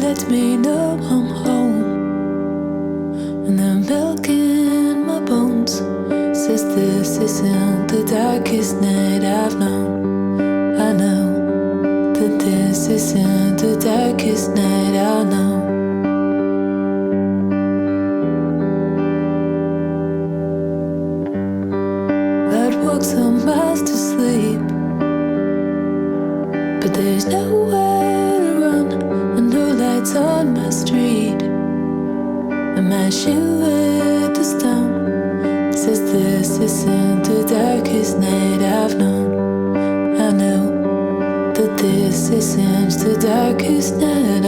lets me know I'm home. And the milk in my bones says this isn't the darkest night I've known. I know that this isn't the darkest night I'll know. I'd walk some miles to sleep, but there's nowhere to run and no lights on my street. And my shoe with the stone says this isn't the darkest night I've known. I know that this isn't the darkest night